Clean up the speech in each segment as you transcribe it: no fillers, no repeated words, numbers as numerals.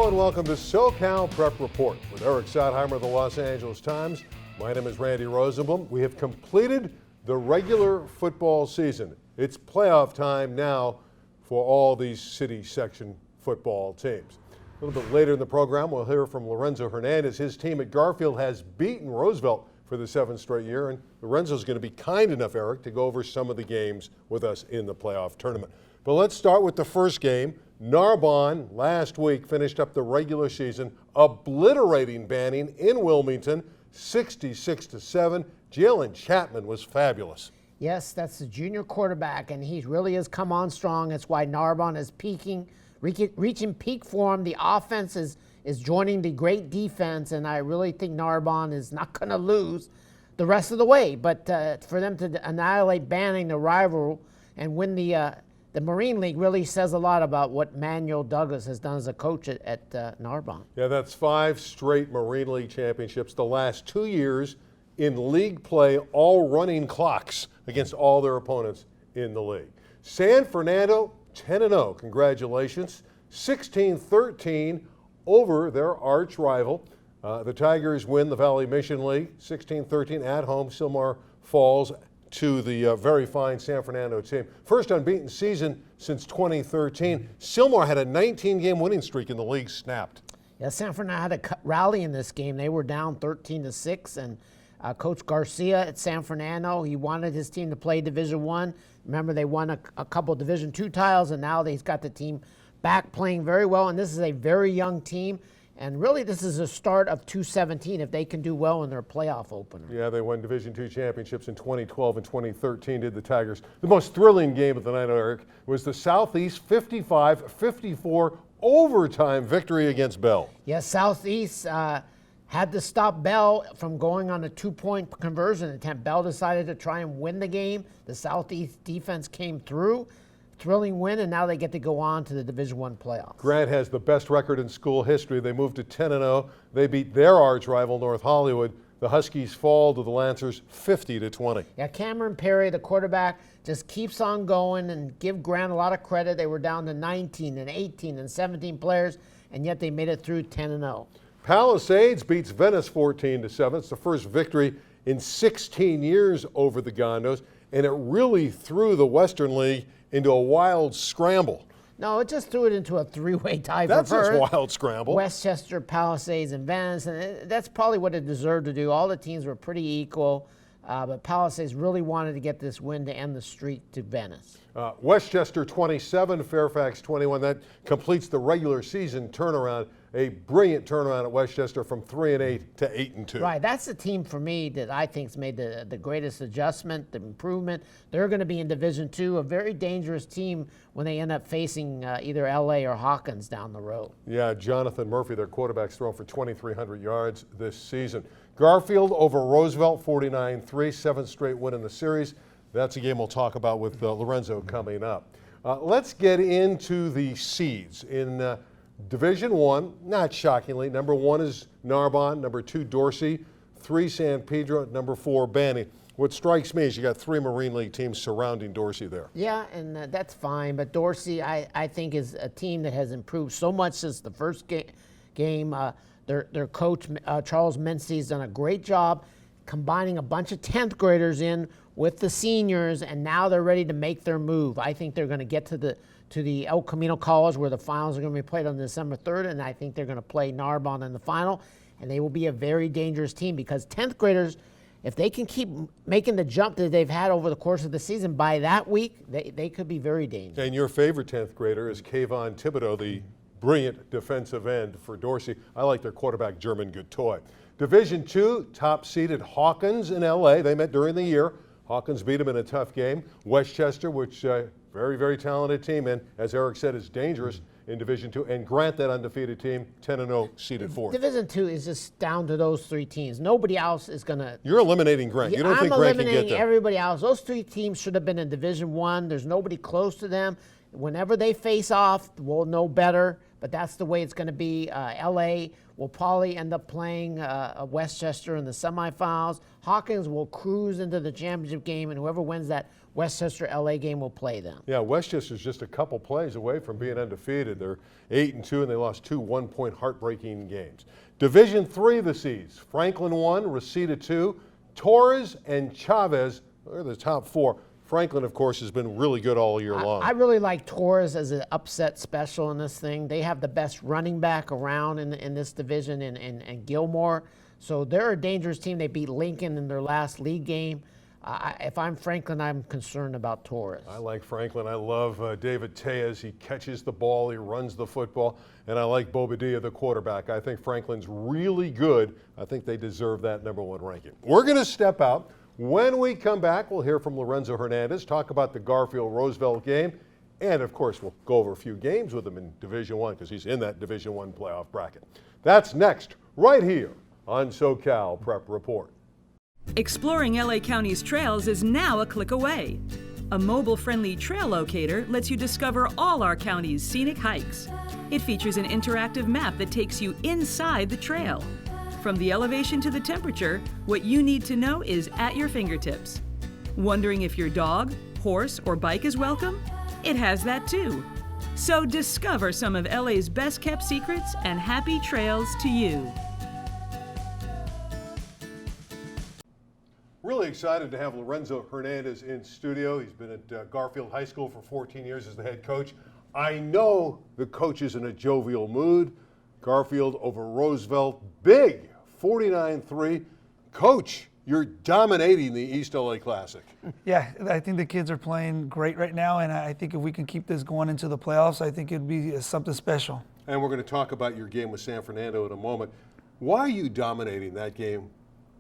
Hello and welcome to SoCal Prep Report with Eric Sotheimer of the Los Angeles Times. My name is Randy Rosenblum. We have completed the regular football season. It's playoff time now for all these city section football teams. A little bit later in the program, we'll hear from Lorenzo Hernandez. His team at Garfield has beaten Roosevelt for the 7th straight year, and Lorenzo's going to be kind enough, Eric, to go over some of the games with us in the playoff tournament. But let's start with the first game. Narbonne last week finished up the regular season obliterating Banning in Wilmington, 66-7. Jalen Chapman was fabulous. Yes, that's the junior quarterback, and he really has come on strong. That's why Narbonne is reaching peak form. The offense is joining the great defense, and I really think Narbonne is not going to lose the rest of the way. But for them to annihilate Banning, the rival, and win the Marine League really says a lot about what Manuel Douglas has done as a coach at Narbonne. Yeah, that's 5 straight Marine League championships. The last 2 years in league play, all running clocks against all their opponents in the league. San Fernando, 10-0. Congratulations. 16-13 over their arch rival. The Tigers win the Valley Mission League, 16-13 at home. Sylmar Falls to the very fine San Fernando team. First unbeaten season since 2013. Sylmar had a 19-game winning streak and the league snapped. Yeah, San Fernando had a rally in this game. They were down 13-6, and Coach Garcia at San Fernando, he wanted his team to play Division I. Remember, they won a couple Division II titles, and now he's got the team back playing very well, and this is a very young team. And really, this is a start of 2017 if they can do well in their playoff opener. Yeah, they won Division II championships in 2012 and 2013, did the Tigers. The most thrilling game of the night, Eric, was the Southeast 55-54 overtime victory against Bell. Yes, Southeast had to stop Bell from going on a 2-point conversion attempt. Bell decided to try and win the game. The Southeast defense came through. Thrilling win, and now they get to go on to the Division I playoffs. Grant has the best record in school history. They moved to 10-0. They beat their arch rival, North Hollywood. The Huskies fall to the Lancers 50-20. Yeah, Cameron Perry, the quarterback, just keeps on going, and give Grant a lot of credit. They were down to 19 and 18 and 17 players, and yet they made it through 10-0. Palisades beats Venice 14-7. It's the first victory in 16 years over the Gondos, and it really threw the Western League into a wild scramble. No, it just threw it into a 3-way tie That's for first. That's a wild scramble. Westchester, Palisades, and Venice, and that's probably what it deserved to do. All the teams were pretty equal, but Palisades really wanted to get this win to end the streak to Venice. Westchester 27, Fairfax 21. That completes the regular season turnaround. A brilliant turnaround at Westchester from 3-8 to 8-2. Right, that's the team for me that I think's made the greatest adjustment, the improvement. They're going to be in Division II, a very dangerous team when they end up facing either LA or Hawkins down the road. Yeah, Jonathan Murphy, their quarterback's thrown for 2,300 yards this season. Garfield over Roosevelt 49-3, 7th straight win in the series. That's a game we'll talk about with Lorenzo coming up. Let's get into the seeds in Division I. Not shockingly, number 1 is Narbonne, number 2 Dorsey, 3 San Pedro, number 4 Banning. What strikes me is you got 3 Marine League teams surrounding Dorsey there. Yeah, and that's fine, but Dorsey I think is a team that has improved so much since the first game. Their coach, Charles Mency, has done a great job combining a bunch of 10th graders in with the seniors, and now they're ready to make their move. I think they're going to get to the El Camino College where the finals are going to be played on December 3rd, and I think they're going to play Narbonne in the final, and they will be a very dangerous team because 10th graders, if they can keep making the jump that they've had over the course of the season, by that week, they could be very dangerous. And your favorite 10th grader is Kayvon Thibodeau, the brilliant defensive end for Dorsey. I like their quarterback, German Gutoy. Division II, top-seeded Hawkins in LA. They met during the year. Hawkins beat them in a tough game. Westchester, which very, very talented team, and as Eric said, is dangerous in Division II. And Grant, that undefeated team, 10-0, seeded 4th. Division II is just down to those 3 teams. Nobody else is going to. You're eliminating Grant. You don't think Grant can get there? I'm eliminating everybody else. Those 3 teams should have been in Division I. There's nobody close to them. Whenever they face off, we'll know better. but that's the way it's going to be. LA will probably end up playing Westchester in the semifinals. Hawkins will cruise into the championship game, and whoever wins that Westchester-LA game will play them. Yeah, Westchester's just a couple plays away from being undefeated. They're 8-2, and they lost 2 one-point heartbreaking games. Division III, the C's. Franklin 1, Reseda 2. Torres and Chavez are the top 4. Franklin, of course, has been really good all year long. I really like Torres as an upset special in this thing. They have the best running back around in this division in Gilmore. So they're a dangerous team. They beat Lincoln in their last league game. If I'm Franklin, I'm concerned about Torres. I like Franklin. I love David Tejas. He catches the ball, he runs the football, and I like Bobadilla, the quarterback. I think Franklin's really good. I think they deserve that #1 ranking. We're going to step out. When we come back, we'll hear from Lorenzo Hernandez, talk about the Garfield-Roosevelt game, and of course, we'll go over a few games with him in Division I because he's in that Division I playoff bracket. That's next, right here on SoCal Prep Report. Exploring LA County's trails is now a click away. A mobile-friendly trail locator lets you discover all our county's scenic hikes. It features an interactive map that takes you inside the trail. From the elevation to the temperature, what you need to know is at your fingertips. Wondering if your dog, horse, or bike is welcome? It has that too. So discover some of LA's best-kept secrets and happy trails to you. Really excited to have Lorenzo Hernandez in studio. He's been at Garfield High School for 14 years as the head coach. I know the coach is in a jovial mood. Garfield over Roosevelt, big, 49-3. Coach, you're dominating the East LA Classic. Yeah, I think the kids are playing great right now, and I think if we can keep this going into the playoffs, I think it'd be something special. And we're going to talk about your game with San Fernando in a moment. Why are you dominating that game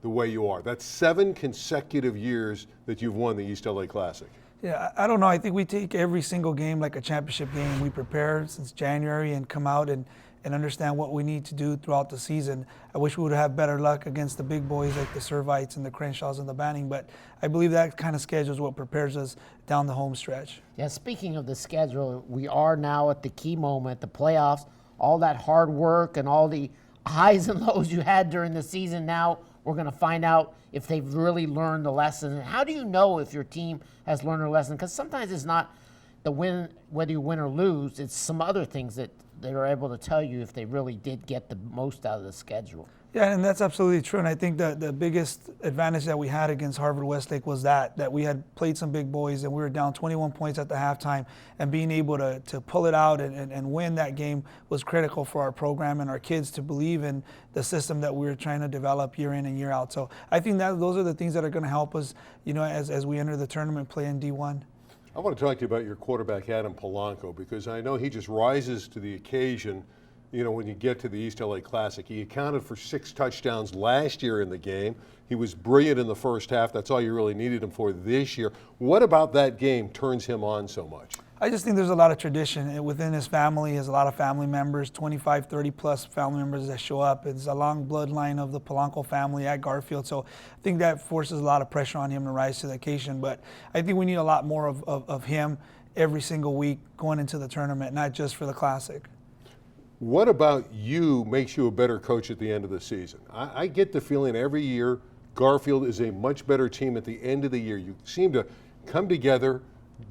the way you are? That's 7 consecutive years that you've won the East LA Classic. Yeah, I don't know. I think we take every single game like a championship game. We prepare since January and come out and understand what we need to do throughout the season. I wish we would have better luck against the big boys like the Servites and the Crenshaws and the Banning, but I believe that kind of schedule is what prepares us down the home stretch. Yeah, speaking of the schedule, we are now at the key moment, the playoffs. All that hard work and all the highs and lows you had during the season, now we're going to find out if they've really learned the lesson. And how do you know if your team has learned a lesson? Because sometimes it's not the win, whether you win or lose, it's some other things that they are able to tell you if they really did get the most out of the schedule. Yeah, and that's absolutely true. And I think that the biggest advantage that we had against Harvard Westlake was that we had played some big boys and we were down 21 points at the halftime, and being able to pull it out and win that game was critical for our program and our kids to believe in the system that we were trying to develop year in and year out. So I think that those are the things that are going to help us, as we enter the tournament play in D1. I want to talk to you about your quarterback, Adam Polanco, because I know he just rises to the occasion, when you get to the East LA Classic. He accounted for 6 touchdowns last year in the game. He was brilliant in the first half. That's all you really needed him for this year. What about that game turns him on so much? I just think there's a lot of tradition within his family. He has a lot of family members, 25, 30 plus family members that show up. It's a long bloodline of the Polanco family at Garfield. So I think that forces a lot of pressure on him to rise to the occasion. But I think we need a lot more of him every single week going into the tournament, not just for the Classic. What about you makes you a better coach at the end of the season? I get the feeling every year Garfield is a much better team at the end of the year. You seem to come together,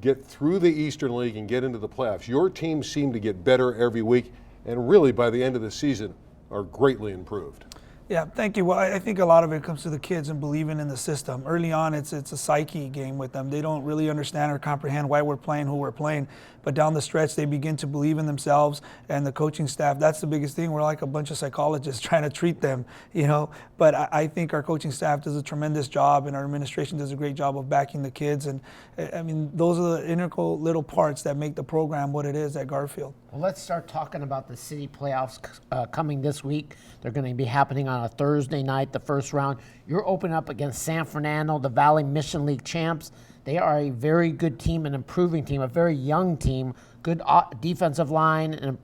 get through the Eastern League and get into the playoffs. Your teams seem to get better every week, and really by the end of the season are greatly improved. Yeah, thank you. Well, I think a lot of it comes to the kids and believing in the system. Early on, it's a psyche game with them. They don't really understand or comprehend why we're playing, who we're playing. But down the stretch, they begin to believe in themselves and the coaching staff. That's the biggest thing. We're like a bunch of psychologists trying to treat them, But I think our coaching staff does a tremendous job, and our administration does a great job of backing the kids. And those are the integral little parts that make the program what it is at Garfield. Well, let's start talking about the city playoffs coming this week. They're going to be happening on a Thursday night, the first round. You're opening up against San Fernando, the Valley Mission League champs. They are a very good team, an improving team, a very young team, good defensive line, an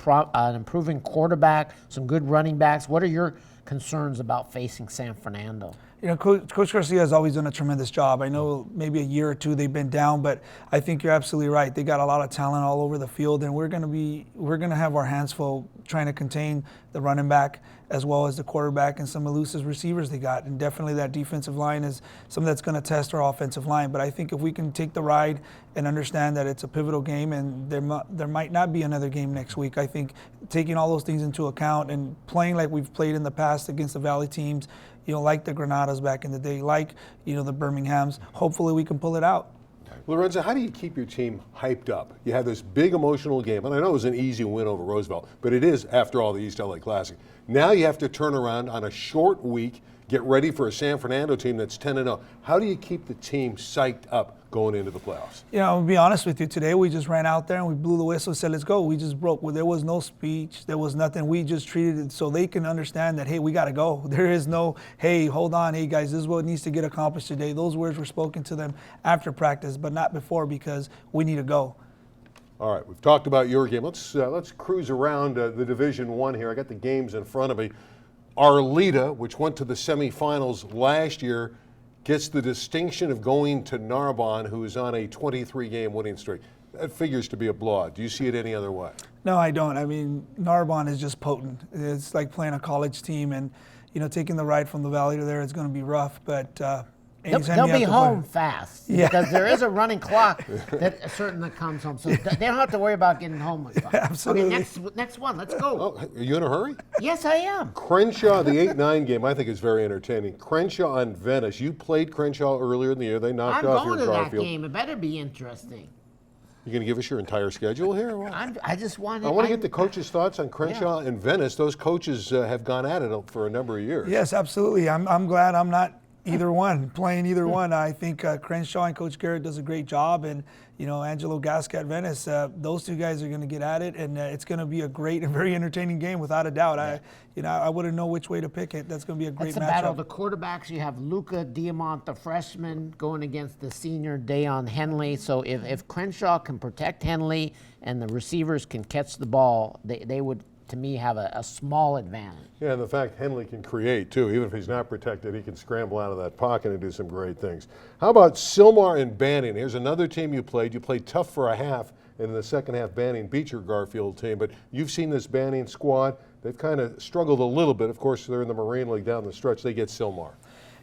improving quarterback, some good running backs. What are your concerns about facing San Fernando. You know, Coach Garcia has always done a tremendous job. I know maybe a year or two they've been down, but I think you're absolutely right. They got a lot of talent all over the field, and we're gonna have our hands full trying to contain the running back as well as the quarterback and some elusive receivers they got. And definitely that defensive line is something that's going to test our offensive line. But I think if we can take the ride and understand that it's a pivotal game and there might not be another game next week, I think taking all those things into account and playing like we've played in the past against the Valley teams, you know, like the Granadas back in the day, like, you know, the Birminghams, hopefully we can pull it out. Lorenzo, how do you keep your team hyped up? You had this big emotional game, and I know it was an easy win over Roosevelt, but it is, after all, the East LA Classic. Now you have to turn around on a short week, get ready for a San Fernando team that's 10-0. How do you keep the team psyched up going into the playoffs? You know, I'll be honest with you. Today we just ran out there and we blew the whistle and said, let's go. We just broke. Well, there was no speech. There was nothing. We just treated it so they can understand that, hey, we got to go. There is no, hey, hold on. Hey, guys, this is what needs to get accomplished today. Those words were spoken to them after practice, but not before, because we need to go. All right, we've talked about your game. Let's cruise around the Division I here. I got the games in front of me. Arleta, which went to the semifinals last year, gets the distinction of going to Narbonne, who is on a 23-game winning streak. That figures to be a blowout. Do you see it any other way? No, I don't. I mean, Narbonne is just potent. It's like playing a college team, and, you know, taking the ride from the Valley to there is going to be rough, but They'll be home fast, because there is a running clock that certainly comes home. So they don't have to worry about getting home. Absolutely. Okay, next one. Let's go. Oh, are you in a hurry? Yes, I am. Crenshaw, the 8-9 game, I think is very entertaining. Crenshaw and Venice. You played Crenshaw earlier in the year. They knocked I'm off going your to that Garfield. game. It better be interesting. You going to give us your entire schedule here? Or what? I just want I want to get the coaches' thoughts on Crenshaw and Venice. Those coaches have gone at it for a number of years. Yes, absolutely. I'm glad I'm not either one, playing either one. I think Crenshaw and Coach Garrett does a great job, and, you know, Angelo Gasca at Venice, those two guys are going to get at it, and it's going to be a great and very entertaining game without a doubt. Yeah. I wouldn't know which way to pick it. That's going to be a great matchup. That's a battle of the quarterbacks. You have Luca Diamant, the freshman, going against the senior Dayon Henley. So if Crenshaw can protect Henley and the receivers can catch the ball, they would, to me, have a small advantage. Yeah, and the fact Henley can create, too. Even if he's not protected, he can scramble out of that pocket and do some great things. How about Sylmar and Banning? Here's another team you played. You played tough for a half, and in the second half, Banning beat your Garfield team. But you've seen this Banning squad. They've kind of struggled a little bit. Of course, they're in the Marine League down the stretch. They get Sylmar.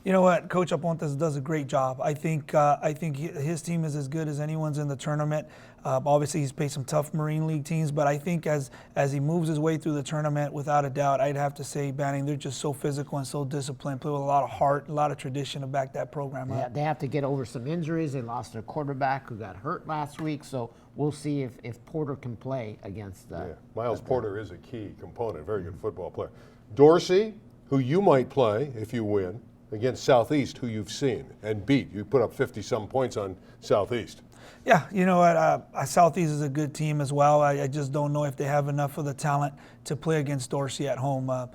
You know what? Coach Apontes does a great job. I think his team is as good as anyone's in the tournament. Obviously, he's played some tough Marine League teams, but I think as he moves his way through the tournament, without a doubt, I'd have to say Banning, they're just so physical and so disciplined, play with a lot of heart, a lot of tradition to back that program up. Yeah, they have to get over some injuries. They lost their quarterback who got hurt last week, so we'll see if Porter can play against Miles Porter is a key component, very good football player. Dorsey, who you might play if you win, against Southeast, who you've seen and beat. You put up 50-some points on Southeast. Yeah, you know what? Southeast is a good team as well. I just don't know if they have enough of the talent to play against Dorsey at home.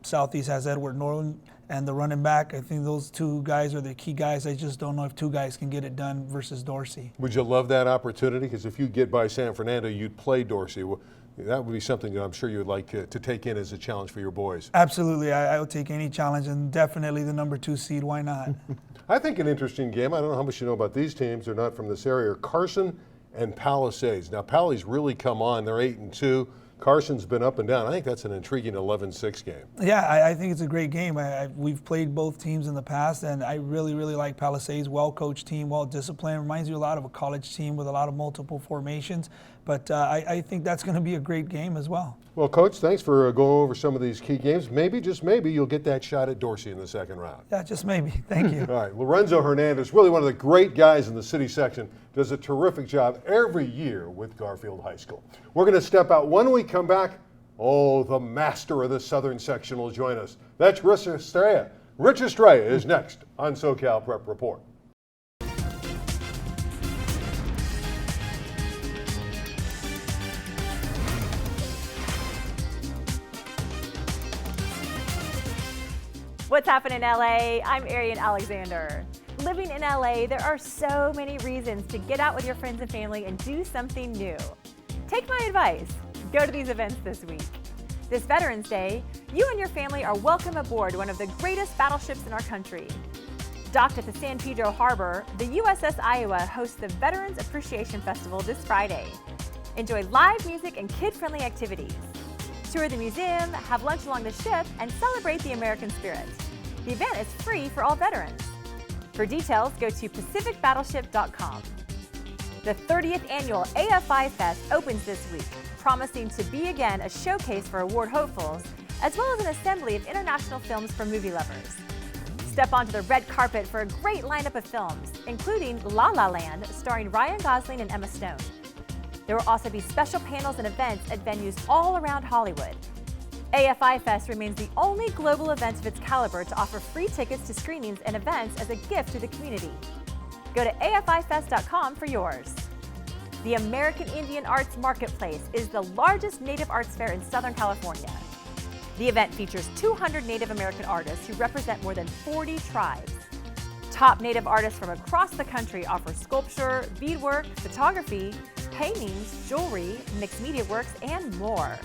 Southeast has Edward Norland and the running back. I think those two guys are the key guys. I just don't know if two guys can get it done versus Dorsey. Would you love that opportunity? Because if you get by San Fernando, you'd play Dorsey. That would be something that I'm sure you would like to take in as a challenge for your boys. Absolutely. I would take any challenge, and definitely the number 2 seed. Why not? I think an interesting game. I don't know how much you know about these teams. They're not from this area. Carson and Palisades. Now, Pally's really come on. They're 8-2. Carson's been up and down. I think that's an intriguing 11-6 game. Yeah, I think it's a great game. We've played both teams in the past, and I really, really like Palisades. Well-coached team, well-disciplined. Reminds you a lot of a college team with a lot of multiple formations. But I think that's going to be a great game as well. Well, Coach, thanks for going over some of these key games. Maybe, just maybe, you'll get that shot at Dorsey in the second round. Yeah, just maybe. Thank you. All right, Lorenzo Hernandez, really one of the great guys in the city section, does a terrific job every year with Garfield High School. We're going to step out. When we come back, the master of the southern section will join us. That's Rich Estrella. Rich Estrella is next on SoCal Prep Report. What's happening in LA? I'm Arian Alexander. Living in LA, there are so many reasons to get out with your friends and family and do something new. Take my advice. Go to these events this week. This Veterans Day, you and your family are welcome aboard one of the greatest battleships in our country. Docked at the San Pedro Harbor, the USS Iowa hosts the Veterans Appreciation Festival this Friday. Enjoy live music and kid-friendly activities. Tour the museum, have lunch along the ship, and celebrate the American spirit. The event is free for all veterans. For details, go to pacificbattleship.com. The 30th annual AFI Fest opens this week, promising to be again a showcase for award hopefuls, as well as an assembly of international films for movie lovers. Step onto the red carpet for a great lineup of films, including La La Land, starring Ryan Gosling and Emma Stone. There will also be special panels and events at venues all around Hollywood. AFI Fest remains the only global event of its caliber to offer free tickets to screenings and events as a gift to the community. Go to AFIFest.com for yours. The American Indian Arts Marketplace is the largest Native arts fair in Southern California. The event features 200 Native American artists who represent more than 40 tribes. Top Native artists from across the country offer sculpture, beadwork, photography, paintings, jewelry, mixed media works, and more.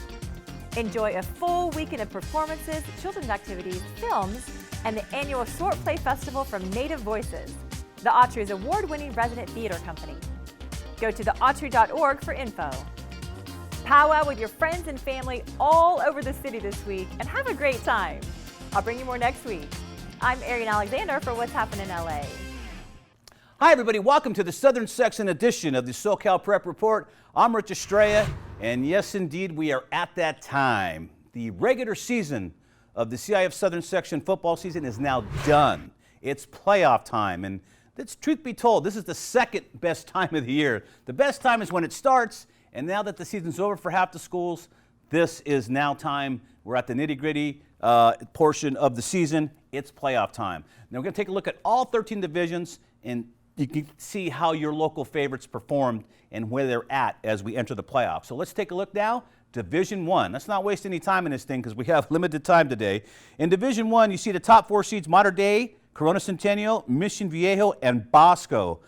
Enjoy a full weekend of performances, children's activities, films, and the annual Short Play Festival from Native Voices, the Autry's award-winning resident theater company. Go to theautry.org for info. Powwow with your friends and family all over the city this week and have a great time. I'll bring you more next week. I'm Arian Alexander for What's Happening in LA. Hi everybody, welcome to the Southern Section edition of the SoCal Prep Report. I'm Rich Estrella, and yes indeed we are at that time. The regular season of the CIF Southern Section football season is now done. It's playoff time, and that's, truth be told, this is the second best time of the year. The best time is when it starts, and now that the season's over for half the schools, this is now time. We're at the nitty-gritty portion of the season. It's playoff time. Now we're going to take a look at all 13 divisions, and you can see how your local favorites performed and where they're at as we enter the playoffs. So let's take a look now. Division 1. Let's not waste any time in this thing because we have limited time today. In Division 1, you see the top 4 seeds: Mater Dei, Corona Centennial, Mission Viejo, and Bosco.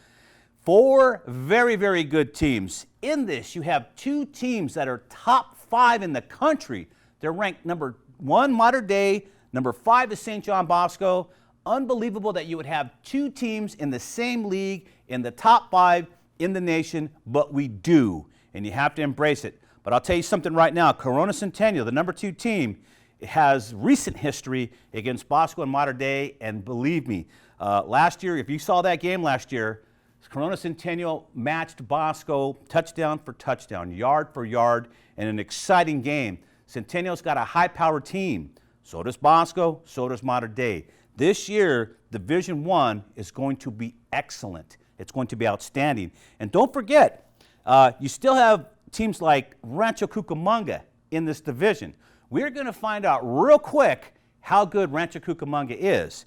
4 very, very good teams. In this, you have 2 teams that are top 5 in the country. They're ranked number 1, Mater Dei, number 5 is St. John Bosco. Unbelievable that you would have 2 teams in the same league in the top 5 in the nation, but we do, and you have to embrace it. But I'll tell you something right now. Corona Centennial, the number 2 team, has recent history against Bosco and Mater Dei, and believe me, last year, if you saw that game last year, Corona Centennial matched Bosco touchdown for touchdown, yard for yard, in an exciting game. Centennial's got a high-powered team. So does Bosco, so does Mater Dei. This year, Division 1 is going to be excellent. It's going to be outstanding. And don't forget, you still have teams like Rancho Cucamonga in this division. We're going to find out real quick how good Rancho Cucamonga is.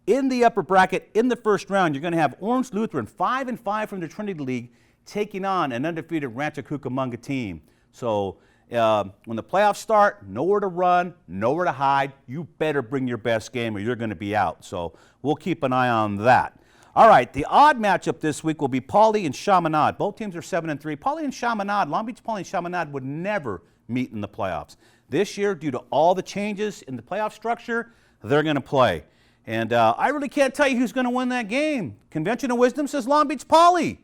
In the upper bracket, in the first round, you're going to have Orange Lutheran, 5-5 from the Trinity League, taking on an undefeated Rancho Cucamonga team. So when the playoffs start, nowhere to run, nowhere to hide. You better bring your best game or you're going to be out. So we'll keep an eye on that. All right, the odd matchup this week will be Pauley and Chaminade. Both teams are 7-3. Pauley and Chaminade, Long Beach Pauley and Chaminade would never meet in the playoffs. This year, due to all the changes in the playoff structure, they're going to play. And I really can't tell you who's going to win that game. Convention of Wisdom says Long Beach Pauley,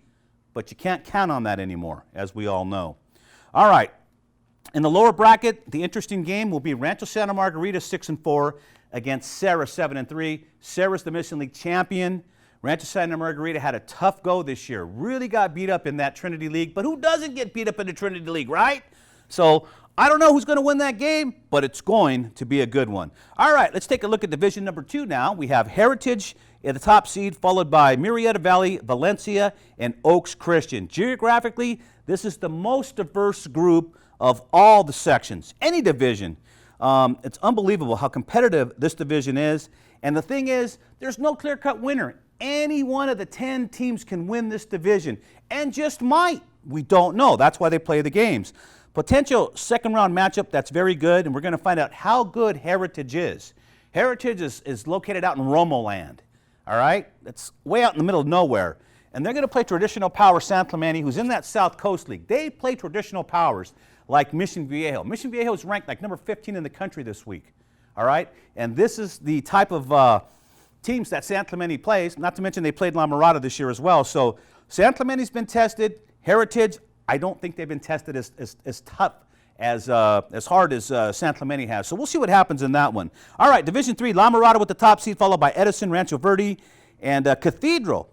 but you can't count on that anymore, as we all know. All right. In the lower bracket, the interesting game will be Rancho Santa Margarita 6-4 against Serra 7-3. Serra's the Mission League champion. Rancho Santa Margarita had a tough go this year. Really got beat up in that Trinity League, but who doesn't get beat up in the Trinity League, right? So I don't know who's going to win that game, but it's going to be a good one. All right, let's take a look at Division number 2 now. We have Heritage at the top seed, followed by Murrieta Valley, Valencia, and Oaks Christian. Geographically, this is the most diverse group of all the sections, any division. It's unbelievable how competitive this division is. And the thing is, there's no clear-cut winner. Any one of the 10 teams can win this division, and just might. We don't know. That's why they play the games. Potential second-round matchup that's very good, and we're going to find out how good Heritage is. Heritage is located out in Romo Land, all right? It's way out in the middle of nowhere. And they're going to play Traditional Power San Clemente, who's in that South Coast League. They play Traditional Powers. like Mission Viejo. Mission Viejo is ranked like number 15 in the country this week. All right? And this is the type of teams that San Clemente plays, not to mention they played La Mirada this year as well. So San Clemente's been tested. Heritage, I don't think they've been tested as tough, as hard as San Clemente has. So we'll see what happens in that one. All right, Division III, La Mirada with the top seed, followed by Edison, Rancho Verde, and Cathedral.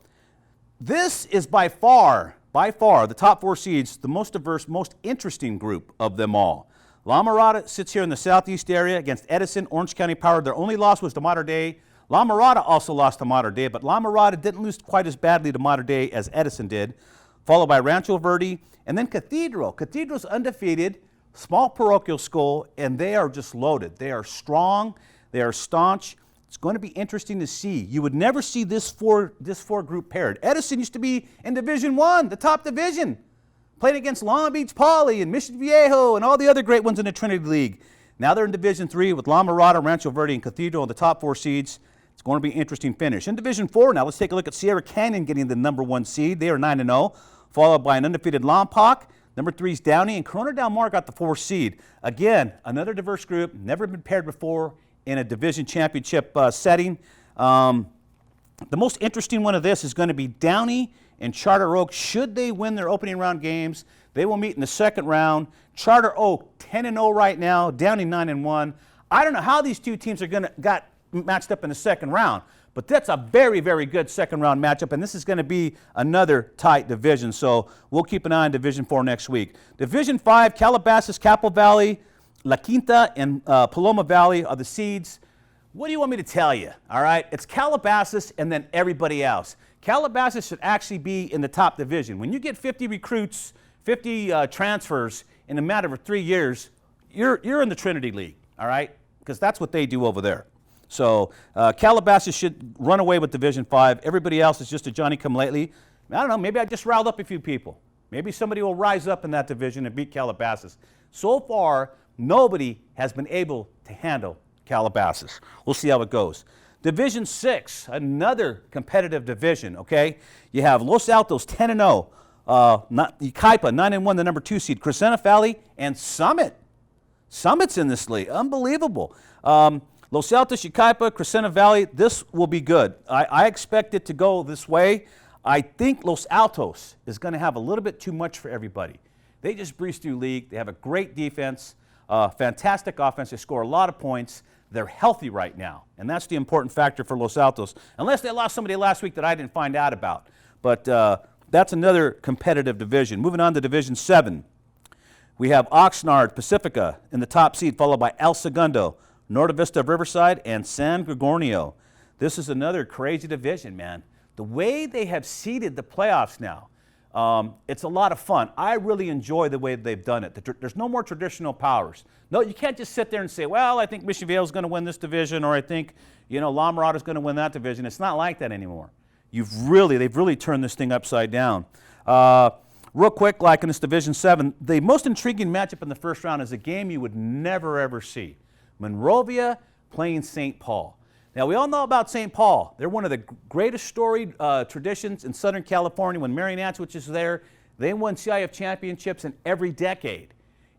This is by far, the top 4 seeds, the most diverse, most interesting group of them all. La Mirada sits here in the southeast area against Edison, Orange County Power. Their only loss was to Mater Dei. La Mirada also lost to Mater Dei, but La Mirada didn't lose quite as badly to Mater Dei as Edison did, followed by Rancho Verde, and then Cathedral. Cathedral's undefeated, small parochial school, and they are just loaded. They are strong, they are staunch. It's going to be interesting to see. You would never see this four group paired. Edison used to be in Division I, the top division, played against Long Beach Poly and Mission Viejo and all the other great ones in the Trinity League. Now they're in Division III with La Mirada, Rancho Verde, and Cathedral in the top 4 seeds. It's going to be an interesting finish. In Division IV now, let's take a look at Sierra Canyon getting the number 1 seed. They are 9-0, followed by an undefeated Lompoc. Number 3 is Downey, and Corona Del Mar got the 4th seed. Again, another diverse group, never been paired before in a division championship setting. The most interesting one of this is going to be Downey and Charter Oak. Should they win their opening round games, they will meet in the second round. Charter Oak 10-0 right now, Downey 9-1. I don't know how these two teams are got matched up in the second round, but that's a very, very good second round matchup, and this is going to be another tight division. So we'll keep an eye on Division 4 next week. Division 5, Calabasas, Capo Valley, La Quinta, and Paloma Valley are the seeds. What do you want me to tell you? All right, it's Calabasas and then everybody else. Calabasas should actually be in the top division. When you get 50 recruits, 50 transfers in a matter of 3 years, you're in the Trinity League, all right? Because that's what they do over there. So Calabasas should run away with Division 5. Everybody else is just a Johnny-come-lately. I don't know, maybe I just riled up a few people. Maybe somebody will rise up in that division and beat Calabasas. So far, nobody has been able to handle Calabasas. We'll see how it goes. Division 6, another competitive division, okay? You have Los Altos 10-0, Yucaipa 9-1, the number 2 seed, Crescenta Valley, and Summit. Summit's in this league, unbelievable. Los Altos, Yucaipa, Crescenta Valley, this will be good. I expect it to go this way. I think Los Altos is going to have a little bit too much for everybody. They just breeze through league. They have a great defense, fantastic offense. They score a lot of points. They're healthy right now, and that's the important factor for Los Altos, unless they lost somebody last week that I didn't find out about. But that's another competitive division. Moving on to Division 7, we have Oxnard, Pacifica in the top seed, followed by El Segundo, Norte Vista of Riverside, and San Gregorio. This is another crazy division, man. The way they have seeded the playoffs now, it's a lot of fun. I really enjoy the way they've done it. There's no more traditional powers. No, you can't just sit there and say, well, I think Mission Viejo is going to win this division, or I think, La Mirada is going to win that division. It's not like that anymore. They've really turned this thing upside down. Real quick, like in this Division 7, the most intriguing matchup in the first round is a game you would never, ever see. Monrovia playing St. Paul. Now, we all know about St. Paul. They're one of the greatest storied traditions in Southern California. When Mary Nantzwich is there, they won CIF championships in every decade.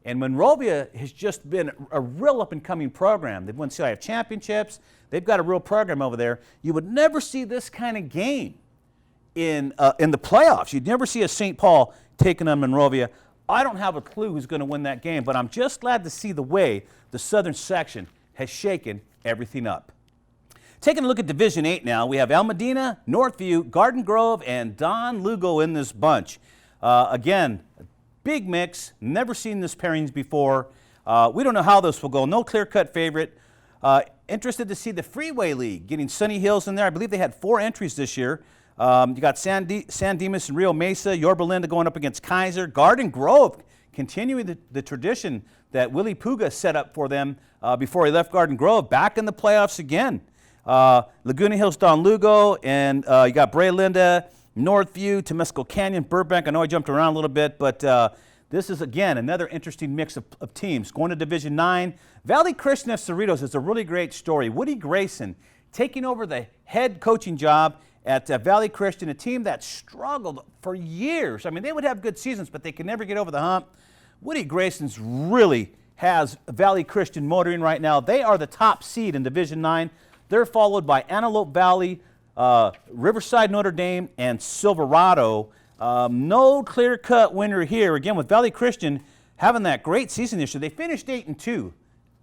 And Monrovia has just been a real up-and-coming program. They've won CIF championships. They've got a real program over there. You would never see this kind of game in the playoffs. You'd never see a St. Paul taking on Monrovia. I don't have a clue who's going to win that game, but I'm just glad to see the way the Southern section has shaken everything up. Taking a look at Division 8 now, we have El Medina, Northview, Garden Grove, and Don Lugo in this bunch. Again, a big mix, never seen this pairings before. We don't know how this will go. No clear-cut favorite. Interested to see the Freeway League getting Sunny Hills in there. I believe they had 4 entries this year. You got San Dimas and Rio Mesa, Yorba Linda going up against Kaiser. Garden Grove continuing the tradition that Willie Puga set up for them before he left Garden Grove, back in the playoffs again. Laguna Hills, Don Lugo, and you got Brea Linda, Northview, Temescal Canyon, Burbank. I know I jumped around a little bit, but this is, again, another interesting mix of teams. Going to Division 9, Valley Christian of Cerritos is a really great story. Woody Grayson taking over the head coaching job at Valley Christian, a team that struggled for years. I mean, they would have good seasons, but they could never get over the hump. Woody Grayson's really has Valley Christian motoring right now. They are the top seed in Division 9. They're followed by Antelope Valley, Riverside Notre Dame, and Silverado. No clear-cut winner here. Again, with Valley Christian having that great season this year. They finished 8-2,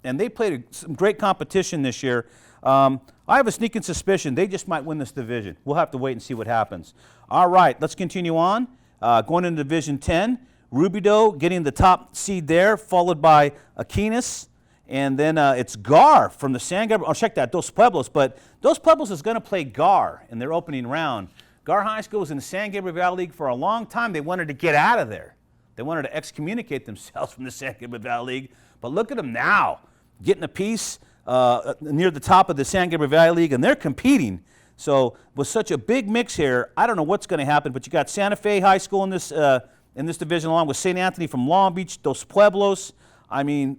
and they played some great competition this year. I have a sneaking suspicion they just might win this division. We'll have to wait and see what happens. All right, let's continue on. Going into Division 10, Rubidoux getting the top seed there, followed by Aquinas, and then it's Gar from the San Gabriel. Oh, check that, Dos Pueblos. But Dos Pueblos is going to play Gar in their opening round. Gar High School was in the San Gabriel Valley League for a long time. They wanted to get out of there. They wanted to excommunicate themselves from the San Gabriel Valley League. But look at them now, getting a piece near the top of the San Gabriel Valley League, and they're competing. So with such a big mix here, I don't know what's going to happen, but you got Santa Fe High School in this division, along with St. Anthony from Long Beach, Dos Pueblos. I mean,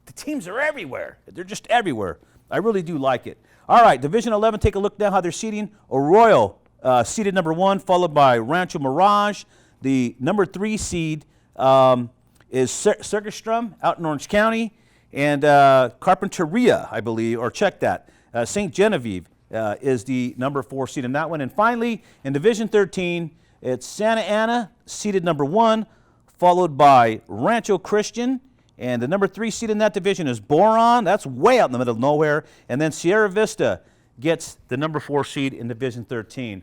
the teams are everywhere. They're just everywhere. I really do like it. All right, Division 11, take a look now how they're seeding. Arroyo seeded number 1, followed by Rancho Mirage. The number 3 seed is Circustrum out in Orange County, and Carpinteria, I believe, or check that. St. Genevieve is the number 4 seed in that one. And finally, in Division 13, it's Santa Ana, seeded number 1, followed by Rancho Christian. And the number 3 seed in that division is Boron. That's way out in the middle of nowhere. And then Sierra Vista gets the number 4 seed in Division 13.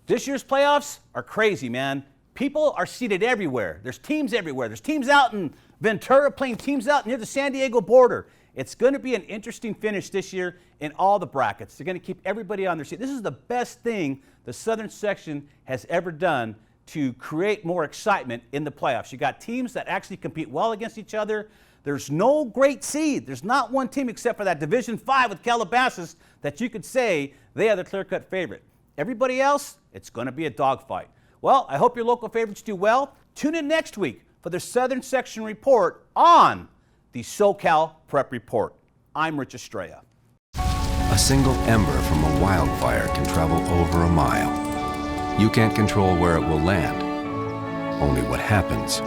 This year's playoffs are crazy, man. People are seated everywhere. There's teams everywhere. There's teams out in Ventura playing teams out near the San Diego border. It's going to be an interesting finish this year in all the brackets. They're going to keep everybody on their seat. This is the best thing the Southern Section has ever done to create more excitement in the playoffs. You got teams that actually compete well against each other. There's no great seed. There's not one team except for that Division 5 with Calabasas that you could say they are the clear-cut favorite. Everybody else, it's going to be a dogfight. Well, I hope your local favorites do well. Tune in next week for the Southern Section report on the SoCal Prep Report. I'm Rich Estrella. A single ember from a wildfire can travel over a mile. You can't control where it will land, only what happens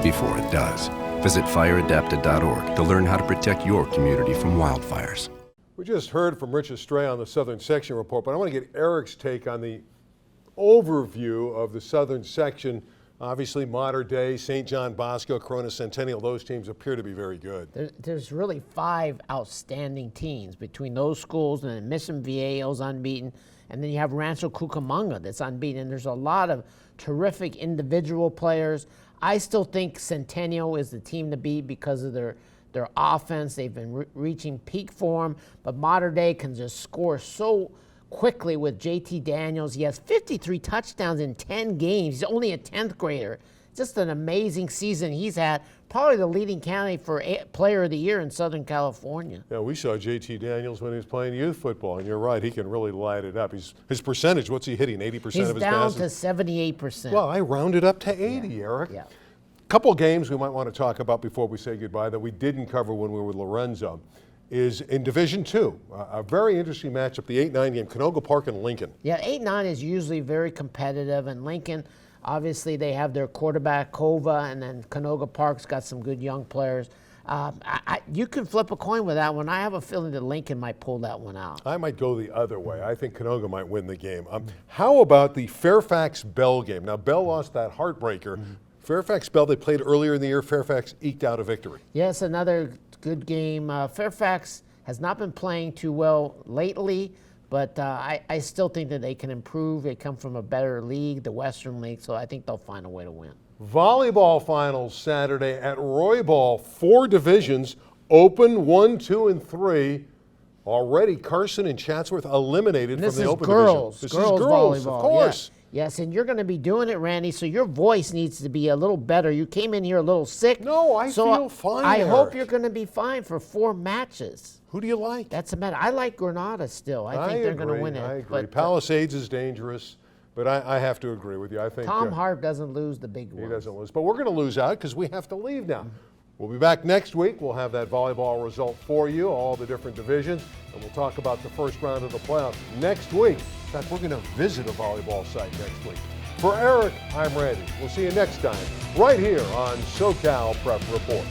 before it does. Visit fireadapted.org to learn how to protect your community from wildfires. We just heard from Rich Estrella on the Southern Section report, but I want to get Eric's take on the overview of the Southern Section. Obviously, Modern Day, St. John Bosco, Corona Centennial, those teams appear to be very good. There's really 5 outstanding teams between those schools, and then Mission Viejo's unbeaten, and then you have Rancho Cucamonga that's unbeaten. And there's a lot of terrific individual players. I still think Centennial is the team to beat because of their offense. They've been reaching peak form, but Modern Day can just score so quickly with JT Daniels. He has 53 touchdowns in 10 games. He's only a 10th grader. Just an amazing season he's had. Probably the leading candidate for Player of the Year in Southern California. Yeah, we saw JT Daniels when he was playing youth football, and you're right, he can really light it up. His percentage, what's he hitting, 80% of his passes? He's down to 78%. Well, I rounded up to 80, Eric. Yeah. Couple games we might want to talk about before we say goodbye that we didn't cover when we were with Lorenzo is in Division 2. A very interesting matchup, the 8-9 game, Canoga Park and Lincoln. Yeah, 8-9 is usually very competitive, and Lincoln, obviously they have their quarterback, Kova, and then Canoga Park's got some good young players. You can flip a coin with that one. I have a feeling that Lincoln might pull that one out. I might go the other way. I think Canoga might win the game. How about the Fairfax-Bell game? Now, Bell lost that heartbreaker. Fairfax-Bell, they played earlier in the year. Fairfax eked out a victory. Yes, another good game. Fairfax has not been playing too well lately, but I still think that they can improve. They come from a better league, the Western League, so I think they'll find a way to win. Volleyball finals Saturday at Roybal. 4 divisions, open 1, 2, and 3. Already Carson and Chatsworth eliminated from the open division. This is girls volleyball, of course. Yeah. Yes, and you're going to be doing it, Randy, so your voice needs to be a little better. You came in here a little sick. No, I feel fine, I Eric. hope you're going to be fine for 4 matches. Who do you like? That's a matter. I like Granada still. I think they're going to win it. I agree. But, Palisades is dangerous, but I have to agree with you. I think Tom Hart doesn't lose the big ones. He doesn't lose. But we're going to lose out because we have to leave now. We'll be back next week. We'll have that volleyball result for you, all the different divisions, and we'll talk about the first round of the playoffs next week. In fact, we're going to visit a volleyball site next week. For Eric, I'm Randy. We'll see you next time right here on SoCal Prep Report.